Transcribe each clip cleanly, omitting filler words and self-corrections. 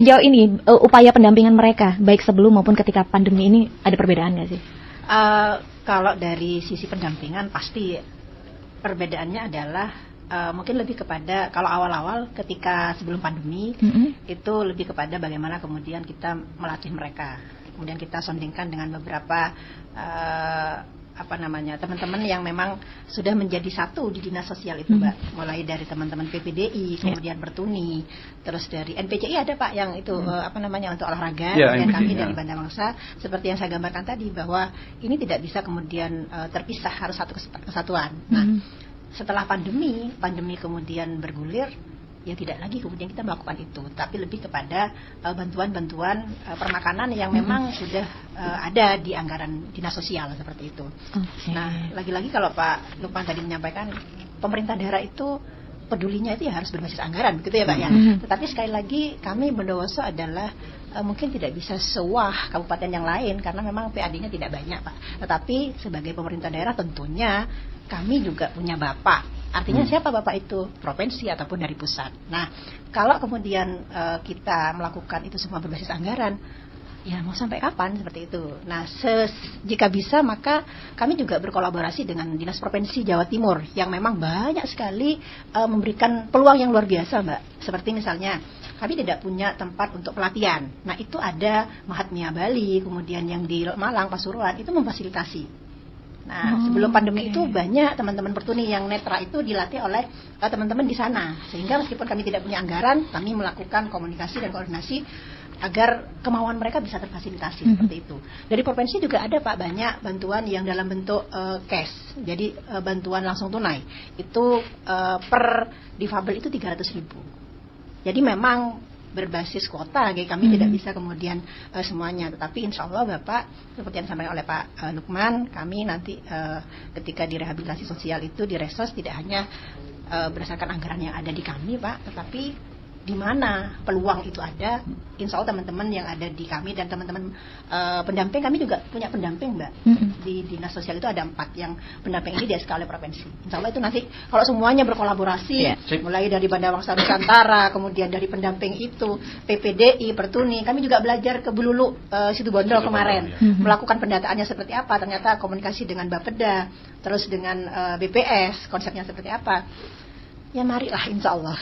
Sejauh ini upaya pendampingan mereka baik sebelum maupun ketika pandemi ini ada perbedaan nggak sih? Kalau dari sisi pendampingan pasti perbedaannya adalah mungkin lebih kepada kalau awal-awal ketika sebelum pandemi itu lebih kepada bagaimana kemudian kita melatih mereka, kemudian kita sondingkan dengan beberapa teman-teman yang memang sudah menjadi satu di dinas sosial itu, Mbak. Mulai dari teman-teman PPDI, kemudian Bertuni, terus dari NPCI ada Pak yang itu untuk olahraga, dan kami dari Banda Mangsa seperti yang saya gambarkan tadi bahwa ini tidak bisa kemudian terpisah, harus satu kesatuan. Nah, setelah pandemi kemudian bergulir, ya tidak lagi kemudian kita melakukan itu, tapi lebih kepada bantuan-bantuan permakanan yang memang sudah ada di anggaran dinas sosial seperti itu. Nah, lagi-lagi kalau Pak Lukman tadi menyampaikan pemerintah daerah itu pedulinya itu ya harus berbasis anggaran, gitu ya Pak ya. Tetapi sekali lagi kami Bondowoso adalah mungkin tidak bisa sewah kabupaten yang lain karena memang PAD-nya tidak banyak Pak. Tetapi sebagai pemerintah daerah tentunya kami juga punya bapak. Artinya siapa bapak itu? Provinsi ataupun dari pusat. Nah, kalau kemudian kita melakukan itu semua berbasis anggaran, ya mau sampai kapan seperti itu? Nah, jika bisa maka kami juga berkolaborasi dengan Dinas Provinsi Jawa Timur yang memang banyak sekali memberikan peluang yang luar biasa, Mbak. Seperti misalnya kami tidak punya tempat untuk pelatihan. Nah, itu ada Mahatmya Bali, kemudian yang di Malang, Pasuruan itu memfasilitasi. Nah, sebelum pandemi itu banyak teman-teman Pertuni yang netra itu dilatih oleh teman-teman di sana. Sehingga meskipun kami tidak punya anggaran, kami melakukan komunikasi dan koordinasi agar kemauan mereka bisa terfasilitasi seperti itu. Dari provinsi juga ada Pak banyak bantuan yang dalam bentuk cash. Jadi bantuan langsung tunai. Itu per difabel itu 300.000. Jadi memang berbasis kuota, kami tidak bisa kemudian semuanya, tetapi insya Allah Bapak seperti yang disampaikan oleh Pak Lukman, kami nanti ketika di rehabilitasi sosial itu di Resos tidak hanya berdasarkan anggaran yang ada di kami Pak, tetapi di mana peluang itu ada, insya Allah teman-teman yang ada di kami dan teman-teman pendamping, kami juga punya pendamping Mbak. Di dinas sosial itu ada 4 yang pendamping ini di skala provinsi. Insya Allah itu nanti kalau semuanya berkolaborasi, mulai dari Banda Mangsa Nusantara, kemudian dari pendamping itu PPDI, Pertuni, kami juga belajar ke Bululu, Situbondo kemarin, melakukan pendataannya seperti apa, ternyata komunikasi dengan Bapeda, terus dengan BPS, konsepnya seperti apa. Ya marilah insya Allah.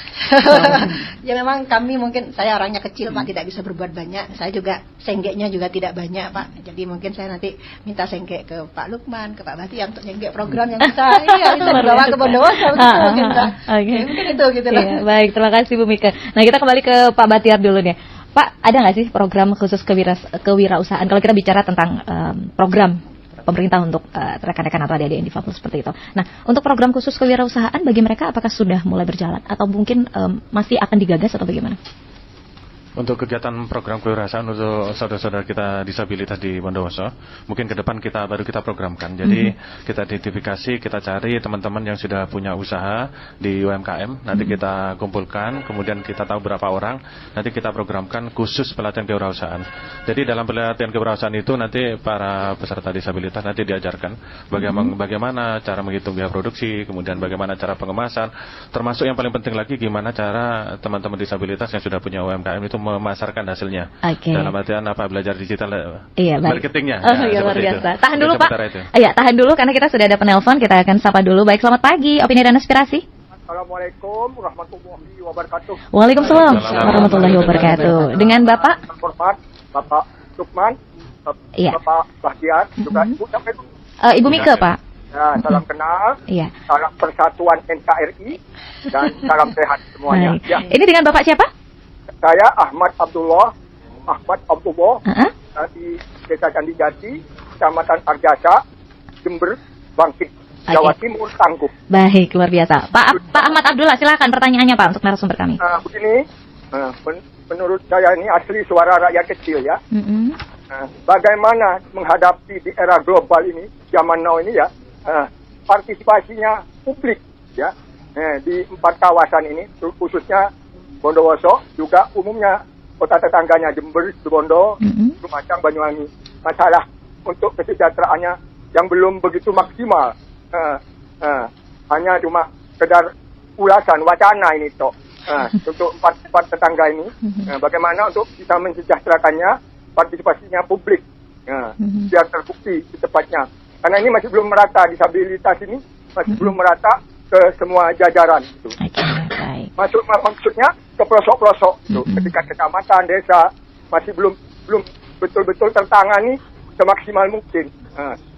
Ya memang kami mungkin, saya orangnya kecil Pak, tidak bisa berbuat banyak. Saya juga senggeknya juga tidak banyak Pak. Jadi mungkin saya nanti minta senggek ke Pak Lukman, ke Pak Bahtiar untuk senggek program yang bisa dibawa ke Bondowoso mungkin Pak. Mungkin itu gitu lah. Baik, terima kasih Bu Mika. Nah, kita kembali ke Pak Bahtiar dulu nih. Pak, ada nggak sih program khusus kewirausahaan kalau kita bicara tentang program pemerintah untuk rekan-rekan atau adik-adik yang difabel seperti itu. Nah, untuk program khusus kewirausahaan bagi mereka apakah sudah mulai berjalan atau mungkin masih akan digagas atau bagaimana? Untuk kegiatan program kewirausahaan untuk saudara-saudara kita disabilitas di Bondowoso, mungkin ke depan baru kita programkan. Jadi kita identifikasi, kita cari teman-teman yang sudah punya usaha di UMKM, nanti kita kumpulkan, kemudian kita tahu berapa orang, nanti kita programkan khusus pelatihan kewirausahaan. Jadi dalam pelatihan kewirausahaan itu nanti para peserta disabilitas nanti diajarkan bagaimana cara menghitung biaya produksi, kemudian bagaimana cara pengemasan, termasuk yang paling penting lagi gimana cara teman-teman disabilitas yang sudah punya UMKM itu memasarkan hasilnya. Dalam artian belajar digital, marketingnya. Luar biasa. Tahan dulu Pak. Iya, tahan dulu karena kita sudah ada penelpon, kita akan sapa dulu. Baik, selamat pagi, opini dan aspirasi. Assalamualaikum warahmatullahi wabarakatuh. Waalaikumsalam warahmatullahi wabarakatuh. Dengan Bapak? Bapak Lukman, Bapak Bahtiar, juga Ibu sampai Ibu Mika Pak. Ya, salam kenal, salam persatuan NKRI, dan salam sehat semuanya. Ya. Ini dengan Bapak siapa? Saya Ahmad Abdullah di Desa Candijati, Kecamatan Arjasa, Jember, Bangkit, Jawa Timur, Tangguh. Baik, luar biasa. Pak Ahmad Abdullah, silakan pertanyaannya Pak untuk narasumber kami. Begini, menurut saya ini asli suara rakyat kecil ya. Bagaimana menghadapi di era global ini, zaman now ini ya, partisipasinya publik ya, di 4 kawasan ini, khususnya Bondowoso, juga umumnya kota tetangganya Jember, Situbondo, Lumajang, Banyuwangi. Masalah untuk kesejahteraannya yang belum begitu maksimal. Hanya cuma sekedar ulasan, wacana ini toh. untuk empat tetangga ini, bagaimana untuk bisa mensejahterakannya, partisipasinya publik, biar terbukti secepatnya. Karena ini masih belum merata, disabilitas ini masih belum merata ke semua jajaran. Gitu. Maksudnya ke pelosok-pelosok, gitu. Ketika kecamatan, desa masih belum betul-betul tertangani semaksimal mungkin.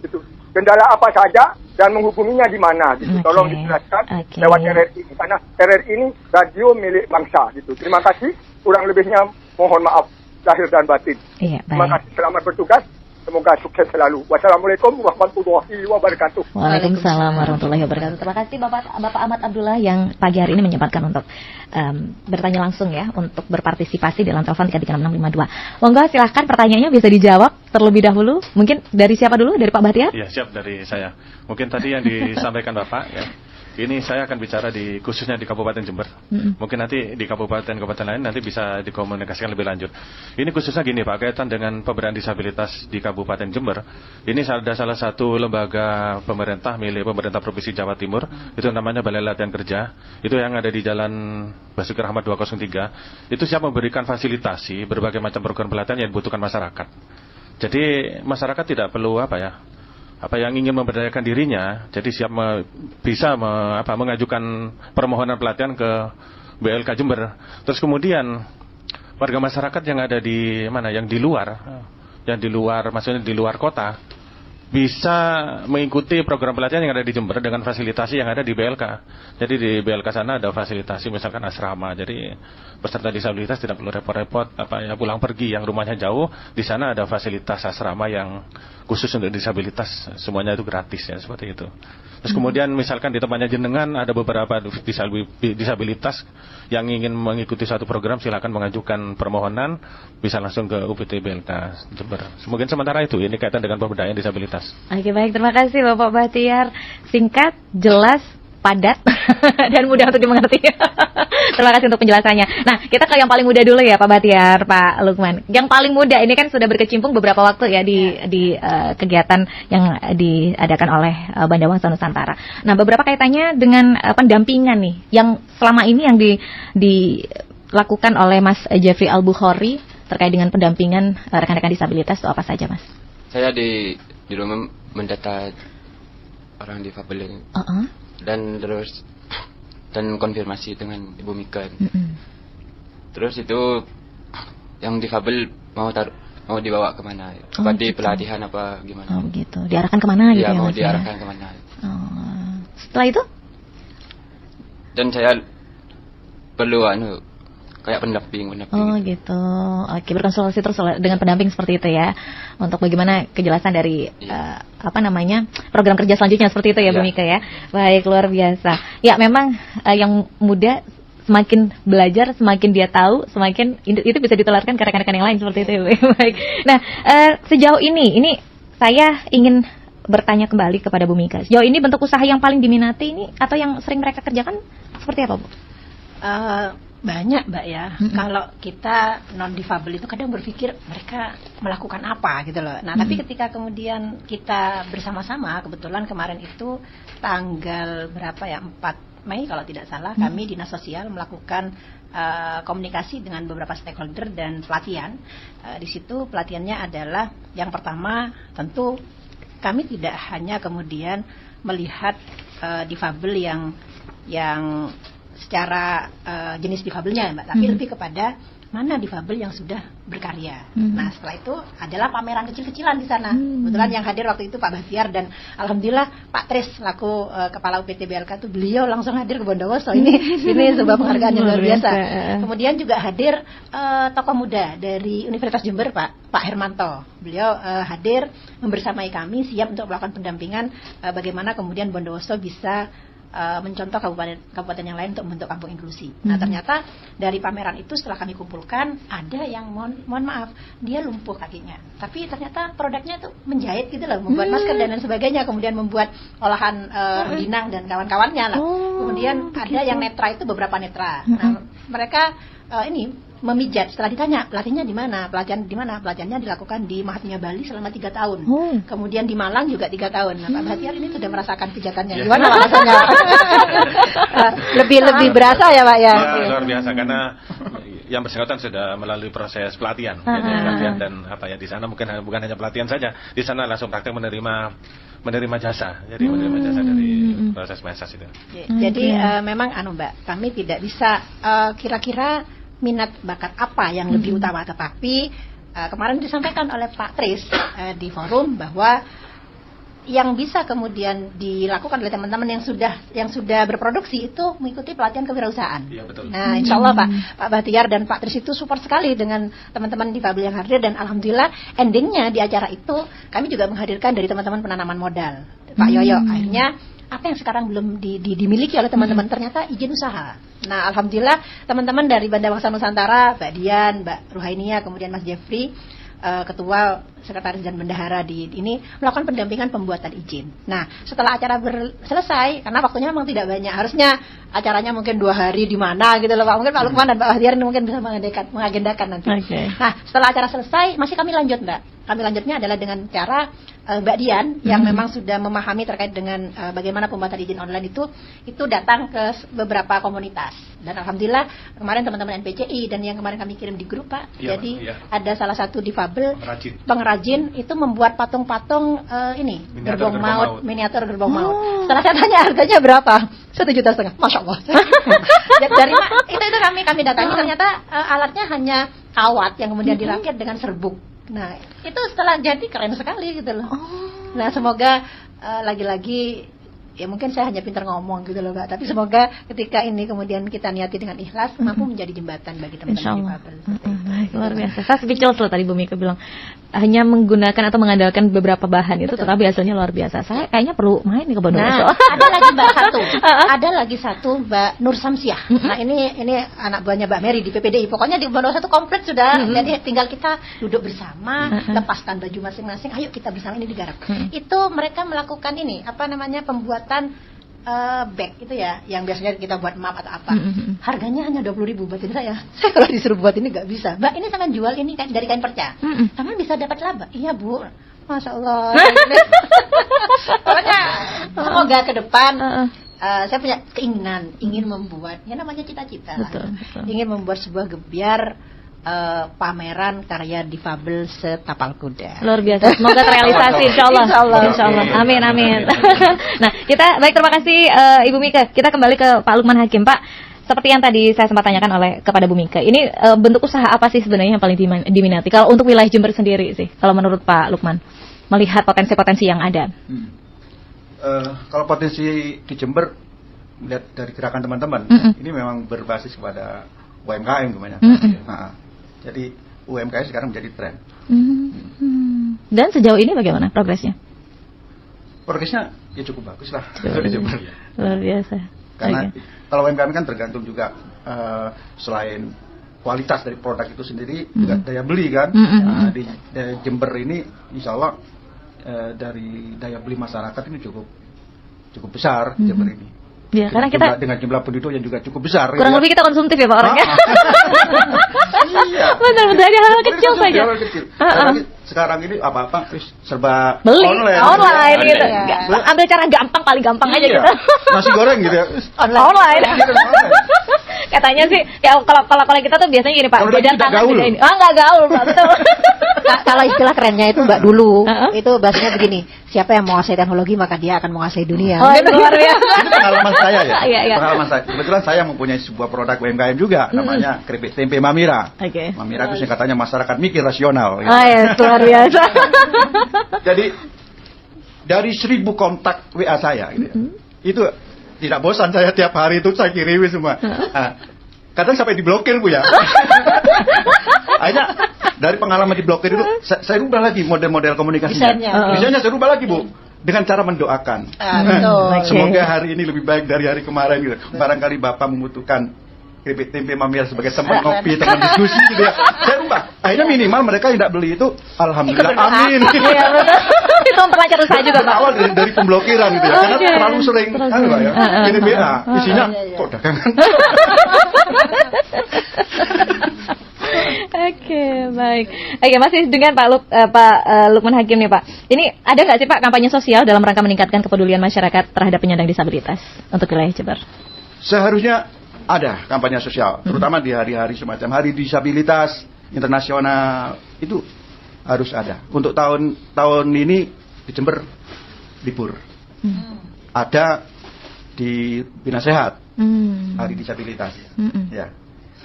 Gitu. Kendala apa saja dan menghubunginya di mana, gitu. Tolong dijelaskan lewat RRI, karena RRI ini radio milik bangsa, gitu. Terima kasih, kurang lebihnya mohon maaf lahir dan batin. Terima kasih, selamat bertugas. Semoga sukses selalu. Wassalamualaikum warahmatullahi wabarakatuh. Waalaikumsalam warahmatullahi wabarakatuh. Terima kasih Bapak Ahmad Abdullah yang pagi hari ini menyempatkan untuk bertanya langsung ya, untuk berpartisipasi dalam telepon 33652. Monggo silahkan pertanyaannya bisa dijawab terlebih dahulu. Mungkin dari siapa dulu? Dari Pak Bahtiar? Ya, siap, dari saya. Mungkin tadi yang disampaikan Bapak ya. Ini saya akan bicara khususnya di Kabupaten Jember. Mungkin nanti di kabupaten-kabupaten lain nanti bisa dikomunikasikan lebih lanjut. Ini khususnya gini Pak, kaitan dengan pemberdayaan disabilitas di Kabupaten Jember. Ini ada salah satu lembaga pemerintah milik pemerintah Provinsi Jawa Timur, itu namanya Balai Latihan Kerja. Itu yang ada di Jalan Basuki Rahmat 203. Itu siap memberikan fasilitasi berbagai macam program pelatihan yang dibutuhkan masyarakat. Jadi masyarakat tidak perlu apa yang ingin memberdayakan dirinya, jadi siap bisa mengajukan permohonan pelatihan ke BLK Jember. Terus kemudian warga masyarakat yang ada di mana, yang di luar, maksudnya di luar kota, bisa mengikuti program pelatihan yang ada di Jember dengan fasilitasi yang ada di BLK. Jadi di BLK sana ada fasilitasi misalkan asrama. Jadi peserta disabilitas tidak perlu repot-repot pulang pergi yang rumahnya jauh. Di sana ada fasilitas asrama yang khusus untuk disabilitas, semuanya itu gratis ya, seperti itu. Terus kemudian misalkan di tempatnya jenengan ada beberapa disabilitas yang ingin mengikuti satu program, silakan mengajukan permohonan, bisa langsung ke UPT BLK Jember. Mungkin sementara itu, ini kaitan dengan pemberdayaan disabilitas. Oke, baik, terima kasih Bapak Bahtiar. Singkat, jelas, padat dan mudah untuk dimengerti. Terima kasih untuk penjelasannya. Nah, kita ke yang paling muda dulu ya Pak Bahtiar, Pak Lukman. Yang paling muda ini kan sudah berkecimpung beberapa waktu ya di kegiatan yang diadakan oleh Bandawangsa Nusantara. Nah, beberapa kaitannya dengan pendampingan nih yang selama ini yang dilakukan oleh Mas Jeffrey Al-Bukhari terkait dengan pendampingan rekan-rekan disabilitas itu apa saja, Mas? Saya di rumah mendata orang difabel ini. Dan konfirmasi dengan Ibu Mika. Terus itu yang difabel mau dibawa kemana? Apa di pelatihan apa gimana? Oh begitu. Diarahkan kemana gitu ya, mau Mas? Diarahkan kemana? Setelah itu? Dan saya perlu kayak pendamping. Oh gitu. Oke, berkonsultasi terus dengan pendamping seperti itu ya, untuk bagaimana kejelasan dari program kerja selanjutnya seperti itu ya, Bu Mika ya. Baik, luar biasa. Ya, memang yang muda semakin belajar, semakin dia tahu, semakin itu bisa ditularkan ke rekan-rekan yang lain seperti itu ya. Baik. Nah, sejauh ini saya ingin bertanya kembali kepada Bu Mika. Sejauh ini bentuk usaha yang paling diminati ini atau yang sering mereka kerjakan seperti apa, Bu? Banyak Mbak ya. Kalau kita non difabel itu kadang berpikir mereka melakukan apa gitu loh. Nah, tapi ketika kemudian kita bersama-sama, kebetulan kemarin itu tanggal berapa ya, 4 Mei kalau tidak salah, kami Dinas Sosial melakukan komunikasi dengan beberapa stakeholder dan pelatihan. Di situ pelatihannya adalah yang pertama, tentu kami tidak hanya kemudian melihat difabel yang secara jenis difabelnya Mbak, tapi lebih kepada mana difabel yang sudah berkarya. Nah, setelah itu adalah pameran kecil-kecilan di sana. Kebetulan yang hadir waktu itu Pak Bahtiar dan alhamdulillah Pak Tris selaku kepala UPT BLK itu beliau langsung hadir ke Bondowoso. Ini sebuah penghargaan yang luar biasa. Kemudian juga hadir tokoh muda dari Universitas Jember Pak Hermanto. Beliau hadir membersamai kami siap untuk melakukan pendampingan bagaimana kemudian Bondowoso bisa mencontoh kabupaten yang lain untuk membentuk kampung inklusi. Nah, ternyata dari pameran itu setelah kami kumpulkan, ada yang mohon maaf, dia lumpuh kakinya, tapi ternyata produknya itu menjahit gitu loh, membuat masker dan lain sebagainya, kemudian membuat olahan rengginang dan kawan-kawannya lah. Kemudian ada yang netra, itu beberapa netra. Nah, mereka memijat. Setelah ditanya pelatihannya di mana, pelatihannya dilakukan di Mahatmya Bali selama 3 tahun. Kemudian di Malang juga 3 tahun. Nah, Pak Bahtiar ini sudah merasakan pijatannya. Gimana Pak rasanya? lebih berasa ya Pak ya? Luar biasa karena yang bersangkutan sudah melalui proses pelatihan, pelatihan dan di sana bukan hanya pelatihan saja, di sana langsung praktek menerima jasa, jadi menerima jasa dari proses mensas itu. Jadi memang Mbak, kami tidak bisa kira-kira minat bakat apa yang lebih utama, tetapi kemarin disampaikan oleh Pak Tris di forum bahwa yang bisa kemudian dilakukan oleh teman-teman yang sudah berproduksi itu mengikuti pelatihan kewirausahaan. Iya, betul. Nah, insya Allah Pak Bahtiar dan Pak Tris itu support sekali dengan teman-teman difabel yang hadir, dan alhamdulillah endingnya di acara itu kami juga menghadirkan dari teman-teman penanaman modal. Pak Yoyo, akhirnya apa yang sekarang belum dimiliki oleh teman-teman ternyata izin usaha. Nah, alhamdulillah teman-teman dari Banda Bangsa Nusantara, Mbak Dian, Mbak Ruhainia, kemudian Mas Jeffrey, Ketua Sekretaris dan Bendahara di ini melakukan pendampingan pembuatan izin. Nah, setelah acara selesai, karena waktunya memang tidak banyak, harusnya acaranya mungkin 2 hari di mana gitu loh Pak. Mungkin Pak Lukman dan Pak Bahtiar mungkin bisa mengagendakan nanti. Nah, setelah acara selesai masih kami lanjut Mbak. Kami lanjutnya adalah dengan cara Mbak Dian yang memang sudah memahami terkait dengan bagaimana pembuatan izin online itu datang ke beberapa komunitas. Dan alhamdulillah kemarin teman-teman NPCI dan yang kemarin kami kirim di grup Pak. Jadi ada salah satu difabel pengrajin itu membuat patung-patung gerbong maut, miniatur gerbong maut. Setelah saya tanya harganya berapa? 1,5 juta. Masya Allah. Dari itu kami datangi, ternyata alatnya hanya kawat yang kemudian dirakit dengan serbuk. Nah, itu setelah jadi keren sekali gitu loh. Nah, semoga lagi-lagi ya mungkin saya hanya pintar ngomong gitu loh Mbak, tapi semoga ketika ini kemudian kita niati dengan ikhlas mampu menjadi jembatan bagi teman-teman difabel. Baik, luar biasa. Saya speechless loh tadi Bu Mika bilang hanya menggunakan atau mengandalkan beberapa bahan itu tetapi hasilnya luar biasa. Saya kayaknya perlu main nih ke Bondowoso. Nah, ada lagi satu Mbak Nur Samsiah. Nah, ini anak buahnya Mbak Mary di PPDI. Pokoknya di Bondowoso itu komplit sudah. Jadi tinggal kita duduk bersama, lepaskan baju masing-masing, ayo kita bersama ini digarap. Itu mereka melakukan pembuatan bag itu ya, yang biasanya kita buat map atau apa. Harganya hanya 20.000. Batin saya kalau disuruh buat ini nggak bisa. Mbak, ini sampean jual ini kan dari kain perca. Sampean bisa dapat laba. Iya Bu. Masya Allah. Pokoknya semoga ke depan saya punya keinginan ingin membuat, ya namanya cita-cita. Betul. Ingin membuat sebuah gebyar pameran karya difabel setapal kuda. Luar biasa. Semoga terrealisasi insyaallah. Insyaallah. Amin. Nah, terima kasih Ibu Mika. Kita kembali ke Pak Lukman Hakim. Pak, seperti yang tadi saya sempat tanyakan kepada Bu Mika. Ini bentuk usaha apa sih sebenarnya yang paling diminati kalau untuk wilayah Jember sendiri sih? Kalau menurut Pak Lukman, melihat potensi-potensi yang ada. Kalau potensi di Jember lihat dari gerakan teman-teman, ini memang berbasis kepada UMKM kebanyakan. Jadi UMKM sekarang menjadi tren. Dan sejauh ini bagaimana progresnya? Progresnya ya cukup bagus lah. Luar biasa. Karena kalau UMKM kan tergantung juga selain kualitas dari produk itu sendiri, juga daya beli kan. Nah, di Jember ini insya Allah dari daya beli masyarakat ini cukup besar Jember ini. Ya, karena kita dengan jumlah penduduk yang juga cukup besar. Kurang lebih kita konsumtif ya Pak orangnya. Iya. Benar-benar ada hal kecil saja. Sekarang ini apa-apa serba beli online gitu. Ambil cara gampang, paling gampang aja gitu. Nasi goreng gitu ya. Online. Katanya sih ya kalau kita tuh biasanya gini Pak, beda tangan beda ini. Enggak gaul Pak, betul. Kalau istilah kerennya itu Mbak dulu, itu bahasanya begini, siapa yang menguasai teknologi maka dia akan menguasai dunia. Oh, itu luar biasa. Itu pengalaman saya ya. Iya. Pengalaman saya. Kebetulan saya mempunyai sebuah produk UMKM juga, namanya keripik tempe Mamira. Mamira itu katanya masyarakat mikir rasional. Oh ya, luar biasa. Jadi dari 1.000 kontak WA saya, itu tidak bosan saya tiap hari itu saya kirimi semua. Kadang sampai diblokir Bu ya. Akhirnya dari pengalaman diblokir itu saya rubah lagi model-model komunikasinya. Desainnya saya rubah lagi Bu, dengan cara mendoakan. Semoga hari ini lebih baik dari hari kemarin gitu. Barangkali Bapak membutuhkan keripik tempe Mamira sebagai teman ngopi, teman diskusi gitu ya. Saya rubah. Akhirnya minimal mereka yang tidak beli itu alhamdulillah amin. Iya betul. Itu memperlancar usaha juga Pak. Awal dari pemblokiran gitu ya. Karena terlalu sering kan Pak ya. Ini BA isinya kok dagangan. Oke, baik. Oke, masih dengan Pak Lukman Hakim nih Pak. Ini ada nggak sih Pak kampanye sosial dalam rangka meningkatkan kepedulian masyarakat terhadap penyandang disabilitas untuk wilayah Jember? Seharusnya ada kampanye sosial, terutama di hari-hari semacam Hari Disabilitas Internasional, itu harus ada. Untuk tahun ini di Jember libur. Ada di Bina Sehat Hari Disabilitas. Ya.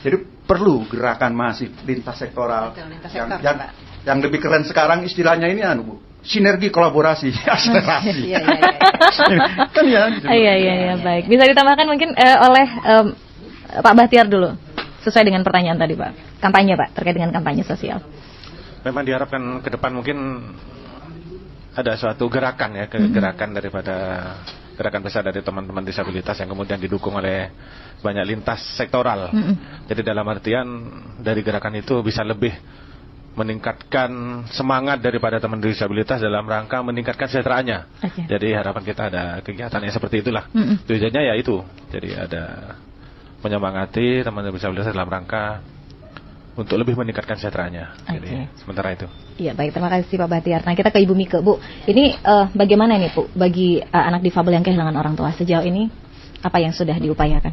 Jadi perlu gerakan masif lintas sektoral. Yang lebih keren sekarang istilahnya ini Bu. Sinergi kolaborasi, akselerasi. Kan ya. Iya, baik. Bisa ditambahkan mungkin oleh Pak Bahtiar dulu, sesuai dengan pertanyaan tadi Pak. Kampanye Pak, terkait dengan kampanye sosial. Memang diharapkan ke depan mungkin ada suatu gerakan ya, gerakan daripada gerakan besar dari teman-teman disabilitas yang kemudian didukung oleh banyak lintas sektoral. Jadi dalam artian dari gerakan itu bisa lebih meningkatkan semangat daripada teman disabilitas dalam rangka meningkatkan kesejahteraannya. Jadi harapan kita ada kegiatan yang seperti itulah. Tujuannya ya itu. Jadi ada menyemangati teman disabilitas dalam rangka untuk lebih meningkatkan kesejahteraannya. Jadi sementara itu. Iya, baik, terima kasih Pak Bahtiar. Nah, kita ke Ibu Mika, Bu. Ini bagaimana nih, Bu, bagi anak difabel yang kehilangan orang tua sejauh ini apa yang sudah diupayakan?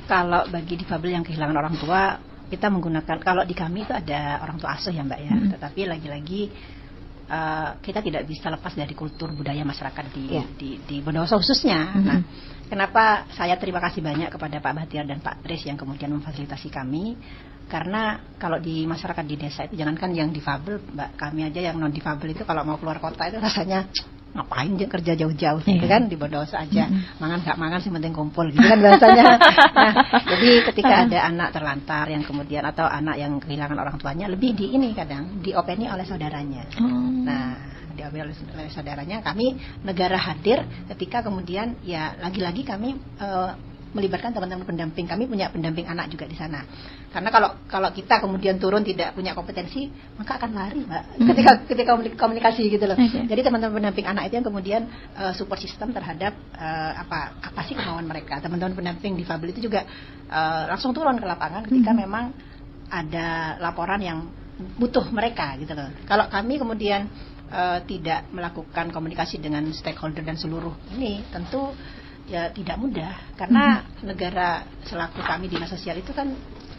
Kalau bagi difabel yang kehilangan orang tua, kita menggunakan, kalau di kami itu ada orang tua asuh ya Mbak ya. Tetapi lagi-lagi kita tidak bisa lepas dari kultur budaya masyarakat di Bondowoso khususnya. Nah, kenapa saya terima kasih banyak kepada Pak Bahtiar dan Pak Tris yang kemudian memfasilitasi kami. Karena kalau di masyarakat di desa itu, jangankan yang difabel, Mbak, kami aja yang non difabel itu kalau mau keluar kota itu rasanya ngapain dia kerja jauh-jauh gitu kan, di Bondowoso aja mangan gak mangan sih penting kumpul gitu kan bahasanya. Nah, jadi ketika ada anak terlantar yang kemudian atau anak yang kehilangan orang tuanya, lebih di ini kadang diopeni oleh saudaranya. Nah, diopeni oleh saudaranya, kami negara hadir ketika kemudian ya lagi-lagi kami melibatkan teman-teman pendamping. Kami punya pendamping anak juga di sana. Karena kalau kita kemudian turun tidak punya kompetensi, maka akan lari, Mbak. Ketika komunikasi gitu loh. Jadi teman-teman pendamping anak itu yang kemudian support system terhadap apa sih kemauan mereka. Teman-teman pendamping difabel itu juga langsung turun ke lapangan ketika memang ada laporan yang butuh mereka gitu loh. Kalau kami kemudian tidak melakukan komunikasi dengan stakeholder dan seluruh ini, tentu ya tidak mudah, karena negara selaku kami dinas sosial itu kan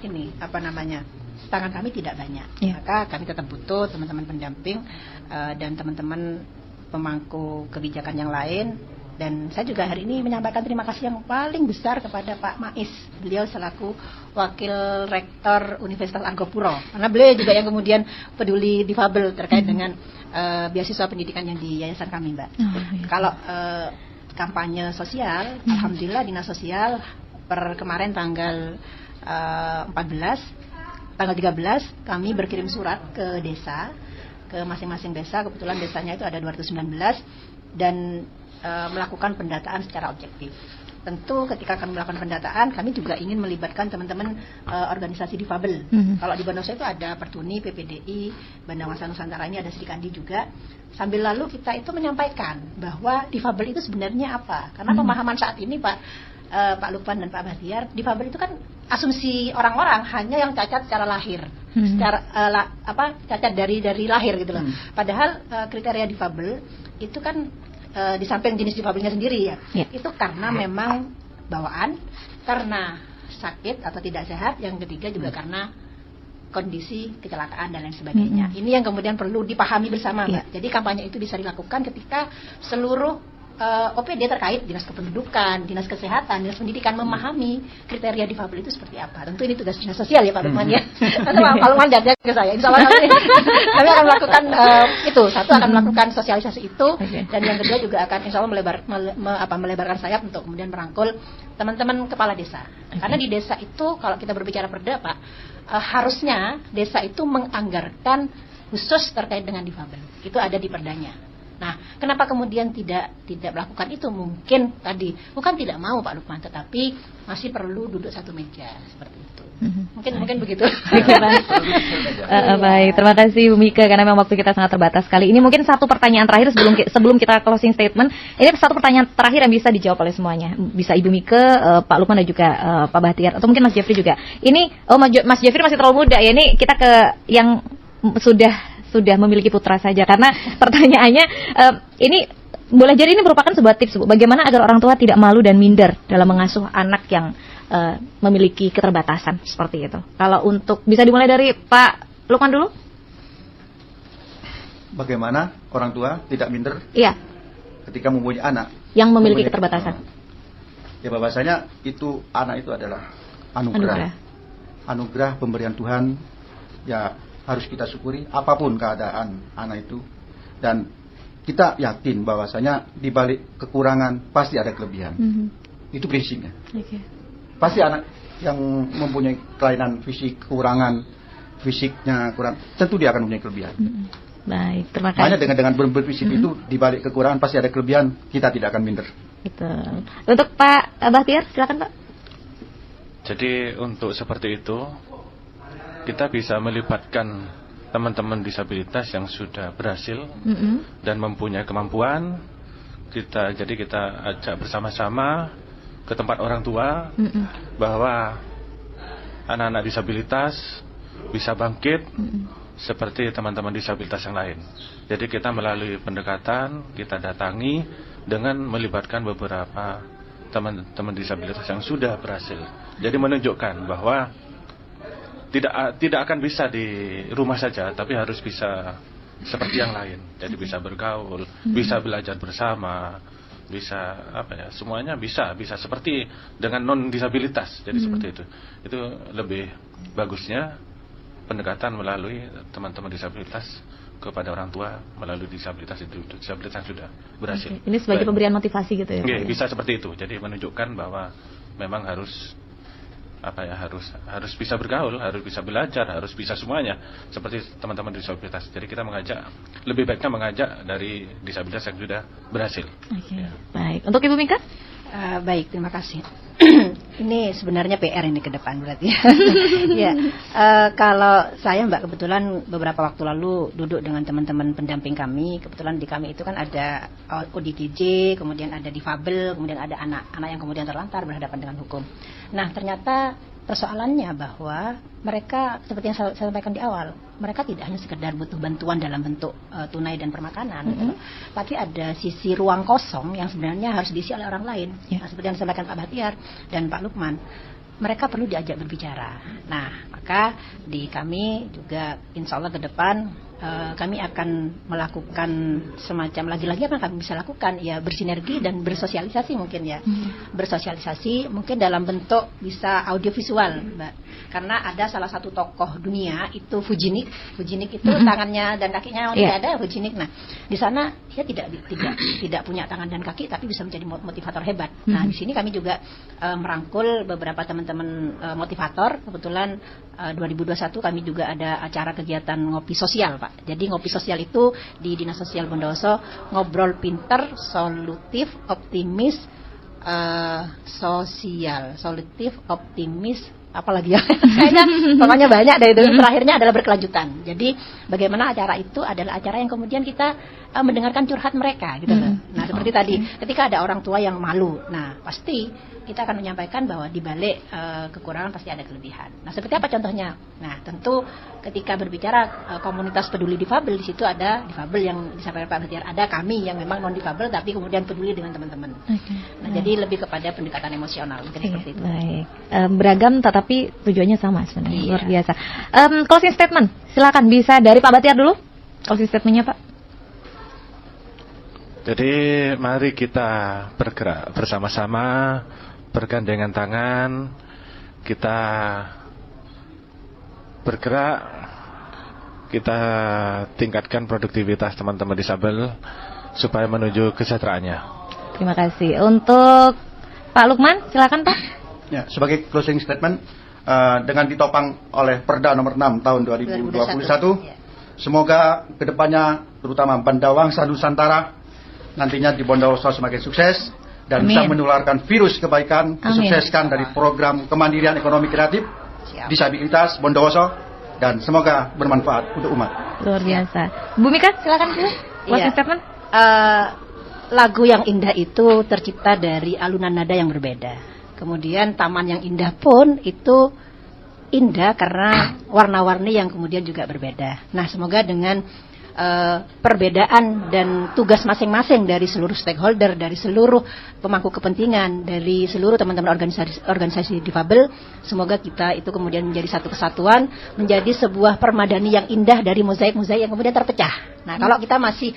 ini tangan kami tidak banyak, maka kami tetap butuh teman-teman pendamping dan teman-teman pemangku kebijakan yang lain. Dan saya juga hari ini menyampaikan terima kasih yang paling besar kepada Pak Mais, beliau selaku wakil rektor Universitas Argopuro, karena beliau juga yang kemudian peduli difabel terkait dengan beasiswa pendidikan yang di yayasan kami, Mbak. Kalau kampanye sosial, alhamdulillah dinas sosial per kemarin tanggal 13 kami berkirim surat ke desa, ke masing-masing desa. Kebetulan desanya itu ada 219 dan melakukan pendataan secara objektif. Tentu ketika kami melakukan pendataan, kami juga ingin melibatkan teman-teman organisasi difabel. Kalau di Bondowoso itu ada Pertuni, PPDI, Bandawasa Nusantara, ini ada Srikandi juga. Sambil lalu kita itu menyampaikan bahwa difabel itu sebenarnya apa? Karena pemahaman saat ini Pak Lukman dan Pak Bahtiar, difabel itu kan asumsi orang-orang hanya yang cacat secara lahir, cacat dari lahir gitu loh. Padahal kriteria difabel itu kan di samping jenis difabelnya sendiri itu karena memang bawaan, karena sakit atau tidak sehat, yang ketiga juga karena kondisi kecelakaan dan lain sebagainya. Ini yang kemudian perlu dipahami bersama, Mbak. Jadi kampanye itu bisa dilakukan ketika seluruh OPD terkait, dinas kependudukan, dinas kesehatan, dinas pendidikan memahami kriteria difabel itu seperti apa. Tentu ini tugas dinas sosial ya Pak Lukman ya. Nanti Pak Lukman jangan ke saya. Insya Allah kami akan melakukan itu. Satu akan melakukan sosialisasi itu, dan yang kedua juga akan insya Allah melebarkan sayap untuk kemudian merangkul teman-teman kepala desa. Karena di desa itu kalau kita berbicara perda Pak, harusnya desa itu menganggarkan khusus terkait dengan difabel. Itu ada di perdanya. Nah, kenapa kemudian tidak melakukan itu? Mungkin tadi bukan tidak mau Pak Lukman, tetapi masih perlu duduk satu meja seperti itu. Mungkin begitu. Baik, terima kasih Bu Mika, karena memang waktu kita sangat terbatas sekali. Ini mungkin satu pertanyaan terakhir sebelum kita closing statement. Ini satu pertanyaan terakhir yang bisa dijawab oleh semuanya. Bisa Ibu Mika, Pak Lukman dan juga Pak Bahtiar, atau mungkin Mas Jeffrey juga. Ini Mas Jeffrey masih terlalu muda ya. Ini kita ke yang sudah memiliki putra saja, karena pertanyaannya ini boleh jadi ini merupakan sebuah tips, Bu, bagaimana agar orang tua tidak malu dan minder dalam mengasuh anak yang memiliki keterbatasan seperti itu. Kalau untuk, bisa dimulai dari Pak Lukman dulu. Bagaimana orang tua tidak minder? Iya. Ketika mempunyai anak yang memiliki keterbatasan. Ya, bahwasanya itu anak itu adalah anugerah pemberian Tuhan. Ya, harus kita syukuri apapun keadaan anak itu, dan kita yakin bahwasanya di balik kekurangan pasti ada kelebihan. Itu prinsipnya. Pasti anak yang mempunyai kelainan fisik, kekurangan fisiknya kurang, tentu dia akan mempunyai kelebihan. Baik, terima kasih. Hanya dengan berprinsip itu, di balik kekurangan pasti ada kelebihan, kita tidak akan minder. Betul. Untuk Pak Bahtiar, silakan Pak. Jadi untuk seperti itu, kita bisa melibatkan teman-teman disabilitas yang sudah berhasil dan mempunyai kemampuan. Jadi kita ajak bersama-sama ke tempat orang tua bahwa anak-anak disabilitas bisa bangkit seperti teman-teman disabilitas yang lain. Jadi kita melalui pendekatan, kita datangi dengan melibatkan beberapa teman-teman disabilitas yang sudah berhasil. Jadi menunjukkan bahwa tidak akan bisa di rumah saja, tapi harus bisa seperti yang lain. Jadi bisa bergaul, bisa belajar bersama, bisa semuanya bisa seperti dengan non disabilitas. Jadi seperti itu. Itu lebih bagusnya pendekatan melalui teman-teman disabilitas kepada orang tua melalui disabilitas yang sudah berhasil. Ini sebagai pemberian motivasi gitu ya. Bisa seperti itu. Jadi menunjukkan bahwa memang harus harus bisa bergaul, harus bisa belajar, harus bisa semuanya seperti teman-teman disabilitas. Jadi kita lebih baiknya mengajak dari disabilitas yang sudah berhasil. Baik. Untuk Ibu Mika? Baik, terima kasih. Ini sebenarnya PR ini ke depan berarti. Kalau saya Mbak, kebetulan beberapa waktu lalu duduk dengan teman-teman pendamping kami. Kebetulan di kami itu kan ada ODTJ, kemudian ada difabel, kemudian ada anak-anak yang kemudian terlantar berhadapan dengan hukum. Nah, ternyata persoalannya bahwa mereka, seperti yang saya sampaikan di awal, mereka tidak hanya sekedar butuh bantuan dalam bentuk tunai dan permakanan, tapi ada sisi ruang kosong yang sebenarnya harus diisi oleh orang lain. Nah, seperti yang disampaikan Pak Bahtiar dan Pak Lukman, mereka perlu diajak berbicara. Nah, maka di kami juga insya Allah ke depan kami akan melakukan semacam, lagi-lagi apa yang kami bisa lakukan, ya bersinergi dan bersosialisasi mungkin ya. Bersosialisasi mungkin dalam bentuk bisa audiovisual, Mbak. Karena ada salah satu tokoh dunia itu Fujinik itu tangannya dan kakinya tidak ada, Fujinik. Nah, di sana dia tidak punya tangan dan kaki tapi bisa menjadi motivator hebat. Nah, di sini kami juga merangkul beberapa teman-teman motivator. Kebetulan 2021 kami juga ada acara kegiatan ngopi sosial, Pak. Jadi ngopi sosial itu di Dinas Sosial Bondowoso, ngobrol pinter, solutif, optimis, solutif, optimis, apalagi ya, kayaknya pokoknya banyak dari itu. Terakhirnya adalah berkelanjutan. Jadi bagaimana acara itu adalah acara yang kemudian kita mendengarkan curhat mereka gitu loh. Nah, seperti tadi ketika ada orang tua yang malu, nah pasti kita akan menyampaikan bahwa di balik kekurangan pasti ada kelebihan. Nah, seperti apa contohnya? Nah, tentu ketika berbicara komunitas peduli difabel, di situ ada difabel yang disampaikan Pak Bahtiar, ada kami yang memang non difabel tapi kemudian peduli dengan teman-teman. Nah, jadi lebih kepada pendekatan emosional mungkin seperti itu. Baik. Beragam tetapi tujuannya sama sebenarnya. Luar biasa. Closing statement, silakan bisa dari Pak Bahtiar dulu. Closing statementnya, Pak. Jadi mari kita bergerak bersama-sama, bergandengan tangan, kita bergerak, kita tingkatkan produktivitas teman-teman disabel supaya menuju kesejahteraannya. Terima kasih. Untuk Pak Lukman, silakan Pak. Ya, sebagai closing statement, dengan ditopang oleh Perda nomor 6 tahun 2021, semoga kedepannya terutama Bandawangsa Nusantara, nantinya di Bondowoso semakin sukses dan bisa menularkan virus kebaikan, disukseskan dari program kemandirian ekonomi kreatif, disabilitas Bondowoso, dan semoga bermanfaat untuk umat. Luar biasa. Bu Mika, silakan Bu. Closing statement. Lagu yang indah itu tercipta dari alunan nada yang berbeda. Kemudian taman yang indah pun itu indah karena warna-warni yang kemudian juga berbeda. Nah, semoga dengan perbedaan dan tugas masing-masing dari seluruh stakeholder, dari seluruh pemangku kepentingan, dari seluruh teman-teman organisasi difabel, semoga kita itu kemudian menjadi satu kesatuan, menjadi sebuah permadani yang indah dari mozaik-mozaik yang kemudian terpecah. Nah, kalau kita masih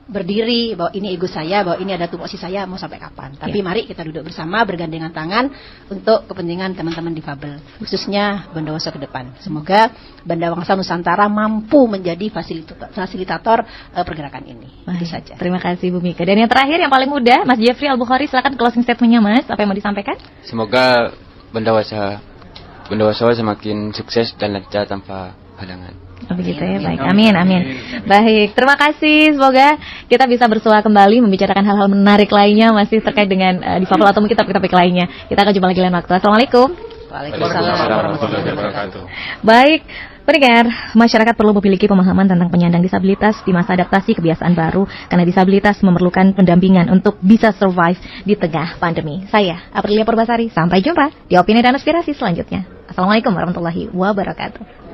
berdiri bahwa ini ego saya, bahwa ini ada tupoksi saya, mau sampai kapan? Tapi mari kita duduk bersama, bergandengan tangan untuk kepentingan teman-teman difabel, khususnya Bondowoso ke depan. Semoga Bandawangsa Nusantara mampu menjadi fasilitator pergerakan ini. Itu saja. Terima kasih Bu Mika. Dan yang terakhir, yang paling muda, Mas Jeffrey Al-Bukhari, silakan closing statement-nya Mas. Apa yang mau disampaikan? Semoga Bondowoso semakin sukses dan lancar tanpa halangan. Begitu ya, baik. Amin, amin. Baik, terima kasih. Semoga kita bisa bersua kembali membicarakan hal-hal menarik lainnya masih terkait dengan difabel atau mungkin topik-topik lainnya. Kita akan jumpa lagi lain waktu. Assalamualaikum. Waalaikumsalam warahmatullahi wabarakatuh. Baik, pendengar, masyarakat perlu memiliki pemahaman tentang penyandang disabilitas di masa adaptasi kebiasaan baru karena disabilitas memerlukan pendampingan untuk bisa survive di tengah pandemi. Saya Aprilia Purbasari, sampai jumpa di Opini dan Aspirasi selanjutnya. Assalamualaikum warahmatullahi wabarakatuh.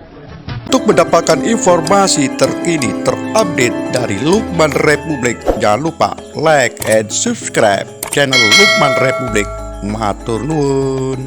Untuk mendapatkan informasi terkini terupdate dari Lukman Republik, jangan lupa like and subscribe channel Lukman Republik. Matur nuwun.